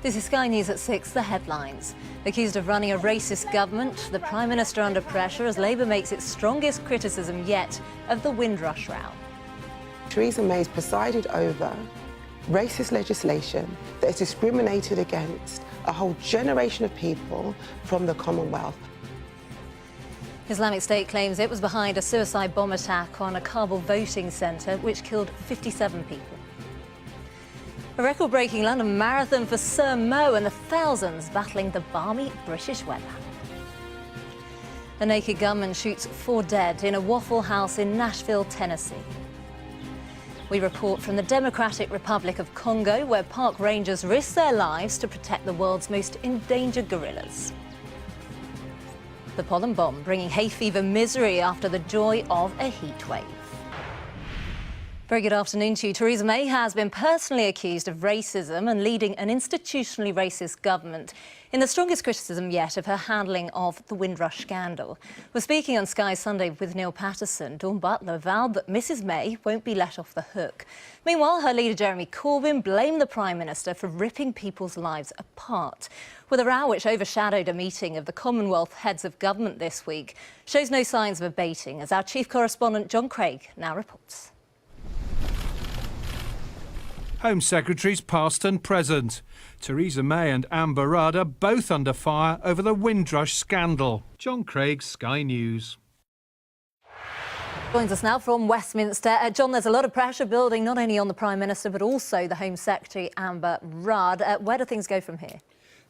This is Sky News at 6, the headlines. Accused of running a racist government, the Prime Minister under pressure as Labour makes its strongest criticism yet of the Windrush row. Theresa May's presided over racist legislation that has discriminated against a whole generation of people from the Commonwealth. Islamic State claims it was behind a suicide bomb attack on a Kabul voting centre which killed 57 people. A record-breaking London marathon for Sir Mo and the thousands battling the balmy British weather. A naked gunman shoots 4 dead in a Waffle House in Nashville, Tennessee. We report from the Democratic Republic of Congo, where park rangers risk their lives to protect the world's most endangered gorillas. The pollen bomb bringing hay fever misery after the joy of a heatwave. Very good afternoon to you. Theresa May has been personally accused of racism and leading an institutionally racist government in the strongest criticism yet of her handling of the Windrush scandal. We're speaking on Sky Sunday with Neil Patterson. Dawn Butler vowed that Mrs May won't be let off the hook. Meanwhile, her leader Jeremy Corbyn blamed the Prime Minister for ripping people's lives apart. With a row which overshadowed a meeting of the Commonwealth heads of government this week, shows no signs of abating, as our chief correspondent John Craig now reports. Home Secretaries past and present. Theresa May and Amber Rudd are both under fire over the Windrush scandal. John Craig, Sky News. Joins us now from Westminster. John, there's a lot of pressure building not only on the Prime Minister but also the Home Secretary Amber Rudd. Where do things go from here?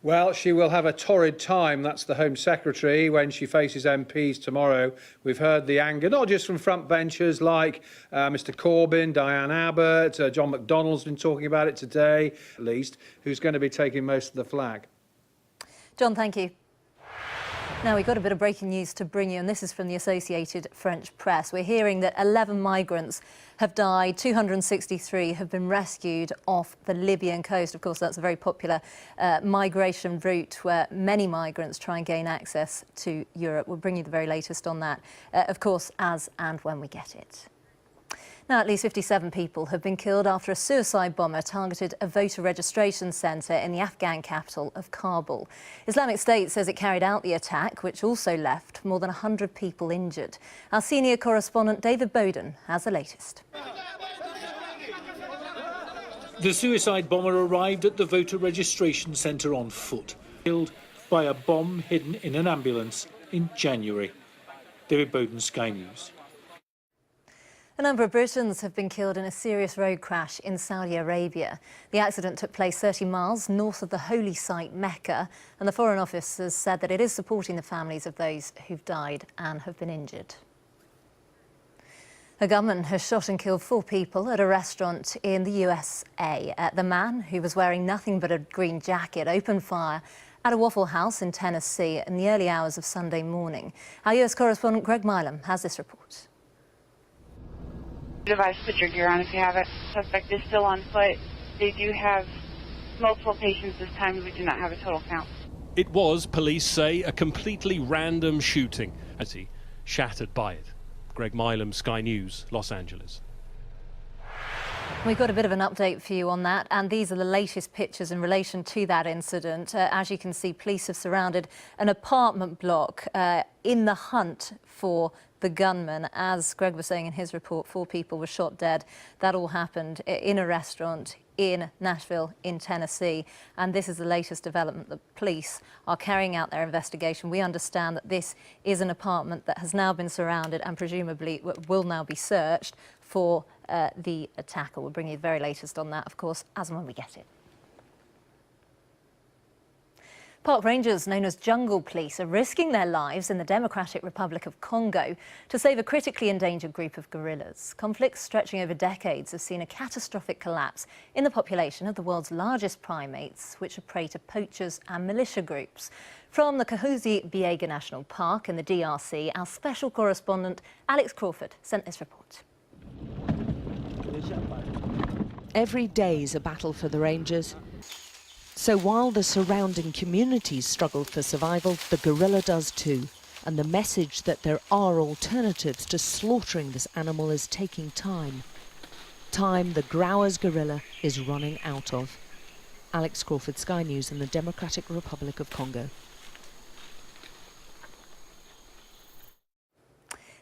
Well, she will have a torrid time, that's the Home Secretary, when she faces MPs tomorrow. We've heard the anger, not just from frontbenchers like Mr Corbyn, Diane Abbott, John McDonnell's been talking about it today, at least, who's going to be taking most of the flak. John, thank you. Now, we've got a bit of breaking news to bring you, and this is from the Associated French Press. We're hearing that 11 migrants have died, 263 have been rescued off the Libyan coast. Of course, that's a very popular migration route where many migrants try and gain access to Europe. We'll bring you the very latest on that, of course, as and when we get it. Now, at least 57 people have been killed after a suicide bomber targeted a voter registration centre in the Afghan capital of Kabul. Islamic State says it carried out the attack, which also left more than 100 people injured. Our senior correspondent David Bowden has the latest. The suicide bomber arrived at the voter registration centre on foot, killed by a bomb hidden in an ambulance in January. David Bowden, Sky News. A number of Britons have been killed in a serious road crash in Saudi Arabia. The accident took place 30 miles north of the holy site Mecca, and the Foreign Office has said that it is supporting the families of those who've died and have been injured. A gunman has shot and killed 4 people at a restaurant in the USA. The man, who was wearing nothing but a green jacket, opened fire at a Waffle House in Tennessee in the early hours of Sunday morning. Our US correspondent Greg Milam has this report. Advise put your gear on if you have it. Suspect is still on foot. They do have multiple patients this time. We do not have a total count. It was, police say, a completely random shooting, as he shattered by it. Greg Milam, Sky News, Los Angeles. We've got a bit of an update for you on that, and these are the latest pictures in relation to that incident. As you can see, police have surrounded an apartment block in the hunt for the gunman. As Greg was saying in his report, 4 people were shot dead. That all happened in a restaurant in Nashville, in Tennessee. And this is the latest development. The police are carrying out their investigation. We understand that this is an apartment that has now been surrounded and presumably will now be searched for the attacker. We'll bring you the very latest on that, of course, as and when we get it. Park rangers known as jungle police are risking their lives in the Democratic Republic of Congo to save a critically endangered group of gorillas. Conflicts stretching over decades have seen a catastrophic collapse in the population of the world's largest primates, which are prey to poachers and militia groups. From the Kahuzi-Biega National Park in the DRC, our special correspondent Alex Crawford sent this report. Every day is a battle for the rangers. So while the surrounding communities struggle for survival, the gorilla does too. And the message that there are alternatives to slaughtering this animal is taking time. Time the Growers gorilla is running out of. Alex Crawford, Sky News in the Democratic Republic of Congo.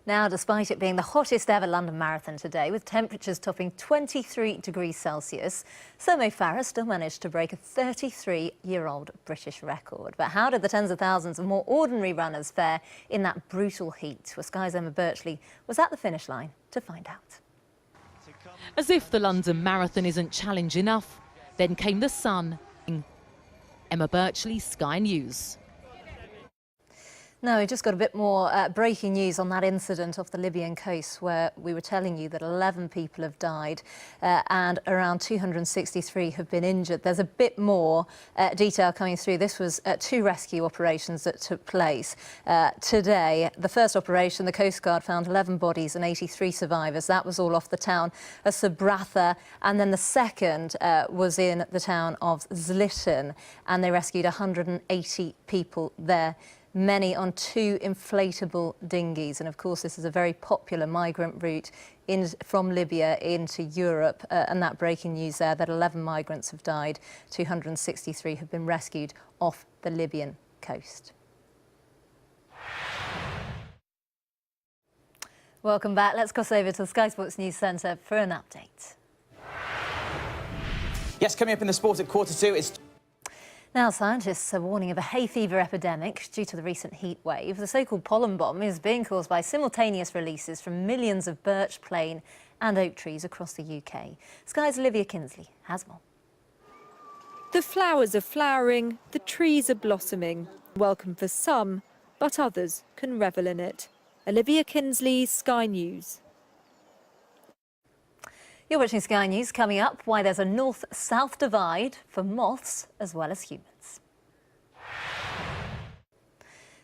Now, despite it being the hottest ever London Marathon today, with temperatures topping 23 degrees Celsius, Sir Mo Farah still managed to break a 33-year-old British record. But how did the tens of thousands of more ordinary runners fare in that brutal heat? Well, Sky's Emma Birchley was at the finish line to find out. As if the London Marathon isn't challenge enough, then came the sun. Emma Birchley, Sky News. No, we just got a bit more breaking news on that incident off the Libyan coast where we were telling you that 11 people have died and around 263 have been injured. There's a bit more detail coming through. This was 2 rescue operations that took place today. The first operation, the Coast Guard found 11 bodies and 83 survivors. That was all off the town of Sabratha. And then the second was in the town of Zliten, and they rescued 180 people there, many on 2 inflatable dinghies. And of course, this is a very popular migrant route from Libya into Europe. And that breaking news there, that 11 migrants have died, 263 have been rescued off the Libyan coast. Welcome back. Let's cross over to the Sky Sports News Centre for an update. Yes, coming up in the sport at 2:15, it's... Now, scientists are warning of a hay fever epidemic due to the recent heat wave. The so-called pollen bomb is being caused by simultaneous releases from millions of birch, plane and oak trees across the UK. Sky's Olivia Kinsley has more. The flowers are flowering, the trees are blossoming. Welcome for some, but others can revel in it. Olivia Kinsley, Sky News. You're watching Sky News. Coming up, why there's a north-south divide for moths as well as humans.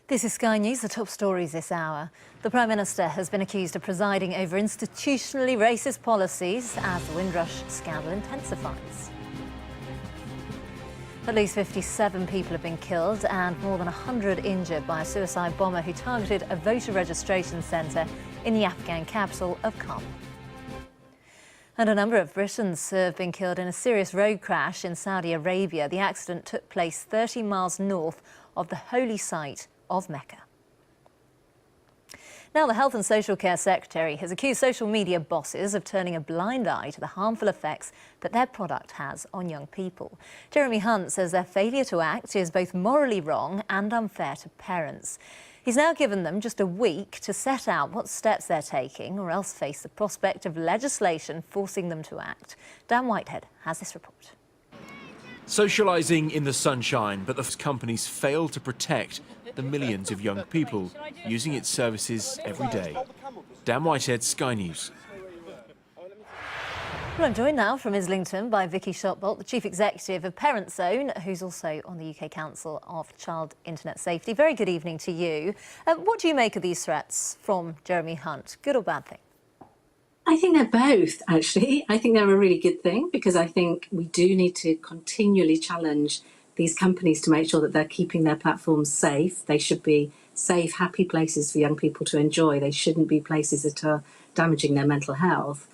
This is Sky News, the top stories this hour. The Prime Minister has been accused of presiding over institutionally racist policies as the Windrush scandal intensifies. At least 57 people have been killed and more than 100 injured by a suicide bomber who targeted a voter registration centre in the Afghan capital of Kabul. And a number of Britons have been killed in a serious road crash in Saudi Arabia. The accident took place 30 miles north of the holy site of Mecca. Now, the Health and Social Care Secretary has accused social media bosses of turning a blind eye to the harmful effects that their product has on young people. Jeremy Hunt says their failure to act is both morally wrong and unfair to parents. He's now given them just a week to set out what steps they're taking or else face the prospect of legislation forcing them to act. Dan Whitehead has this report. Socialising in the sunshine, but the companies fail to protect the millions of young people using its services every day. Dan Whitehead, Sky News. Well, I'm joined now from Islington by Vicky Shotbolt, the Chief Executive of Parent Zone, who's also on the UK Council of Child Internet Safety. Very good evening to you. What do you make of these threats from Jeremy Hunt? Good or bad thing? I think they're both, actually. I think they're a really good thing because I think we do need to continually challenge these companies to make sure that they're keeping their platforms safe. They should be safe, happy places for young people to enjoy. They shouldn't be places that are damaging their mental health.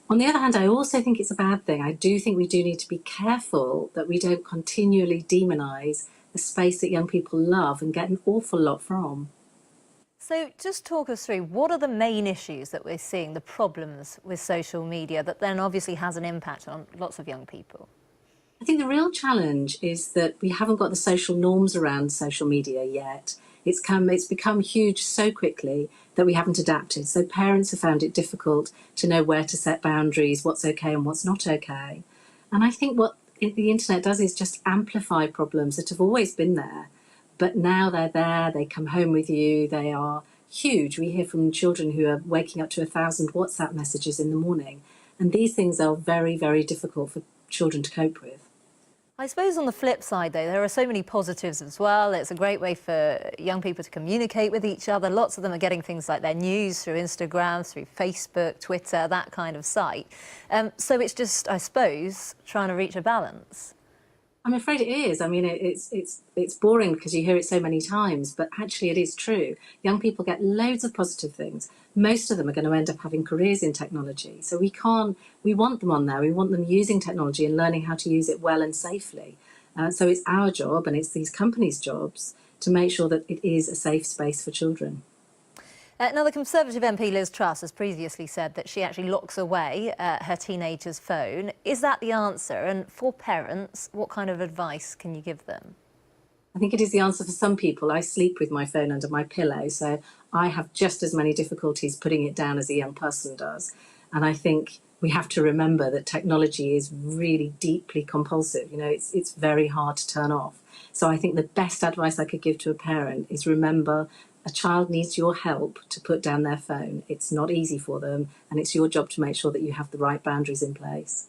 On the other hand, I also think it's a bad thing. I do think we do need to be careful that we don't continually demonise the space that young people love and get an awful lot from. So just talk us through, what are the main issues that we're seeing, the problems with social media that then obviously has an impact on lots of young people? I think the real challenge is that we haven't got the social norms around social media yet. It's become huge so quickly that we haven't adapted. So parents have found it difficult to know where to set boundaries, what's okay and what's not okay. And I think what the internet does is just amplify problems that have always been there. But now they're there, they come home with you, they are huge. We hear from children who are waking up to 1,000 WhatsApp messages in the morning. And these things are very, very difficult for children to cope with. I suppose on the flip side, though, there are so many positives as well. It's a great way for young people to communicate with each other. Lots of them are getting things like their news through Instagram, through Facebook, Twitter, that kind of site. So it's just, I suppose, trying to reach a balance. I'm afraid it is. I mean, it's boring because you hear it so many times, but actually it is true. Young people get loads of positive things. Most of them are going to end up having careers in technology. So we want them on there. We want them using technology and learning how to use it well and safely. So it's our job, and it's these companies' jobs, to make sure that it is a safe space for children. Now, the Conservative MP Liz Truss has previously said that she actually locks away her teenager's phone. Is that the answer? And for parents, what kind of advice can you give them? I think it is the answer for some people. I sleep with my phone under my pillow, so I have just as many difficulties putting it down as a young person does. And I think we have to remember that technology is really deeply compulsive. You know, it's very hard to turn off. So I think the best advice I could give to a parent is remember a child needs your help to put down their phone. It's not easy for them, and it's your job to make sure that you have the right boundaries in place.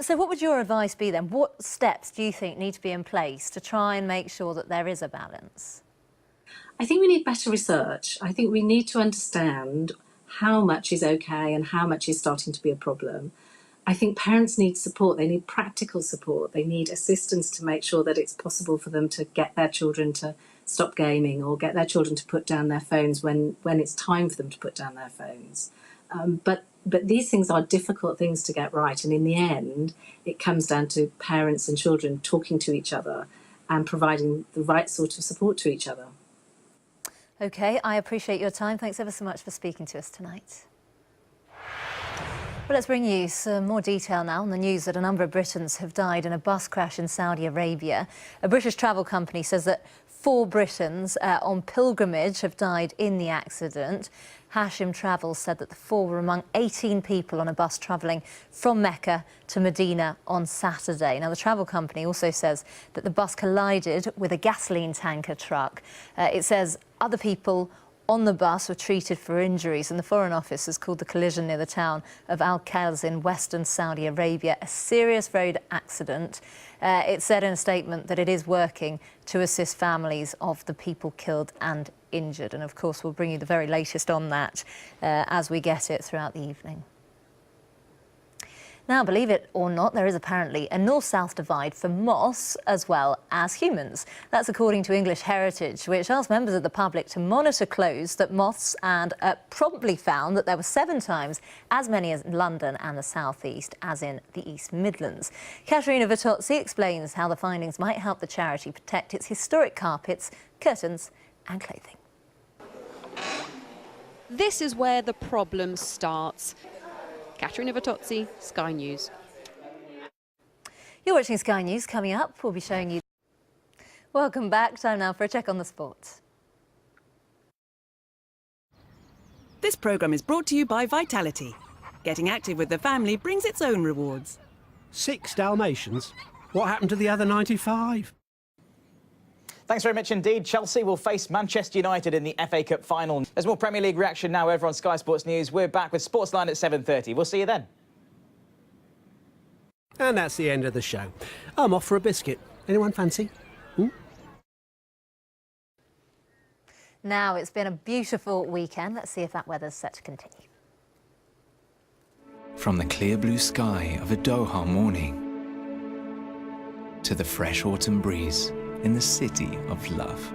So what would your advice be then? What steps do you think need to be in place to try and make sure that there is a balance? I think we need better research. I think we need to understand how much is okay and how much is starting to be a problem. I think parents need support. They need practical support. They need assistance to make sure that it's possible for them to get their children to stop gaming or get their children to put down their phones when it's time for them to put down their phones. But these things are difficult things to get right. And in the end, it comes down to parents and children talking to each other and providing the right sort of support to each other. OK, I appreciate your time. Thanks ever so much for speaking to us tonight. Well, let's bring you some more detail now on the news that a number of Britons have died in a bus crash in Saudi Arabia. A British travel company says that 4 Britons on pilgrimage have died in the accident. Hashim Travels said that the 4 were among 18 people on a bus travelling from Mecca to Medina on Saturday. Now, the travel company also says that the bus collided with a gasoline tanker truck. It says other people on the bus were treated for injuries, and the Foreign Office has called the collision near the town of Al-Khalz in western Saudi Arabia a serious road accident. It said in a statement that it is working to assist families of the people killed and injured. And of course, we'll bring you the very latest on that as we get it throughout the evening. Now, believe it or not, there is apparently a north-south divide for moths as well as humans. That's according to English Heritage, which asked members of the public to monitor clothes that moths and promptly found that there were 7 times as many as in London and the South East as in the East Midlands. Katerina Vitozzi explains how the findings might help the charity protect its historic carpets, curtains and clothing. This is where the problem starts. Katerina Vitozzi, Sky News. You're watching Sky News. Coming up, we'll be showing you... Welcome back. Time now for a check on the sports. This programme is brought to you by Vitality. Getting active with the family brings its own rewards. 6 Dalmatians? What happened to the other 95? Thanks very much indeed. Chelsea will face Manchester United in the FA Cup final. There's more Premier League reaction now over on Sky Sports News. We're back with Sportsline at 7:30. We'll see you then. And that's the end of the show. I'm off for a biscuit. Anyone fancy? Now, it's been a beautiful weekend. Let's see if that weather's set to continue. From the clear blue sky of a Doha morning to the fresh autumn breeze in the city of love.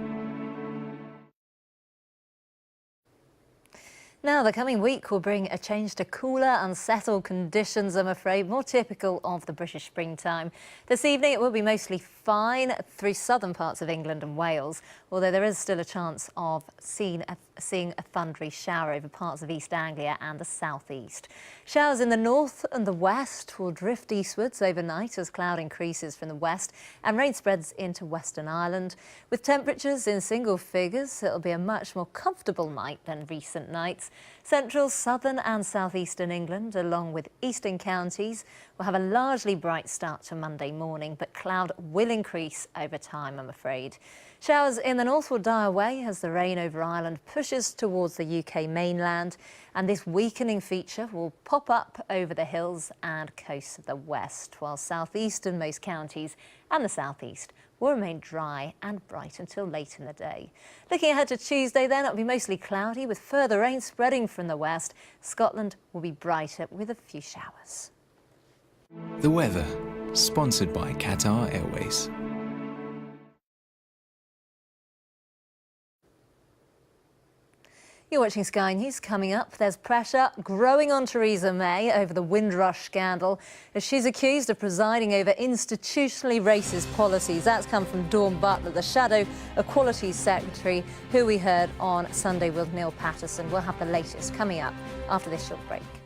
Now, the coming week will bring a change to cooler, unsettled conditions, I'm afraid, more typical of the British springtime. This evening, it will be mostly fine through southern parts of England and Wales, although there is still a chance of seeing a thundery shower over parts of East Anglia and the southeast. Showers in the north and the west will drift eastwards overnight as cloud increases from the west and rain spreads into Western Ireland. With temperatures in single figures, it'll be a much more comfortable night than recent nights. Central, southern and southeastern England, along with eastern counties, will have a largely bright start to Monday morning, but cloud will increase over time, I'm afraid. Showers in the north will die away as the rain over Ireland pushes towards the UK mainland, and this weakening feature will pop up over the hills and coasts of the west, while southeastern-most counties and the southeast will remain dry and bright until late in the day. Looking ahead to Tuesday then, it'll be mostly cloudy with further rain spreading from the west. Scotland will be brighter with a few showers. The weather, sponsored by Qatar Airways. You're watching Sky News. Coming up, there's pressure growing on Theresa May over the Windrush scandal as she's accused of presiding over institutionally racist policies. That's come from Dawn Butler, the Shadow Equalities Secretary, who we heard on Sunday with Neil Patterson. We'll have the latest coming up after this short break.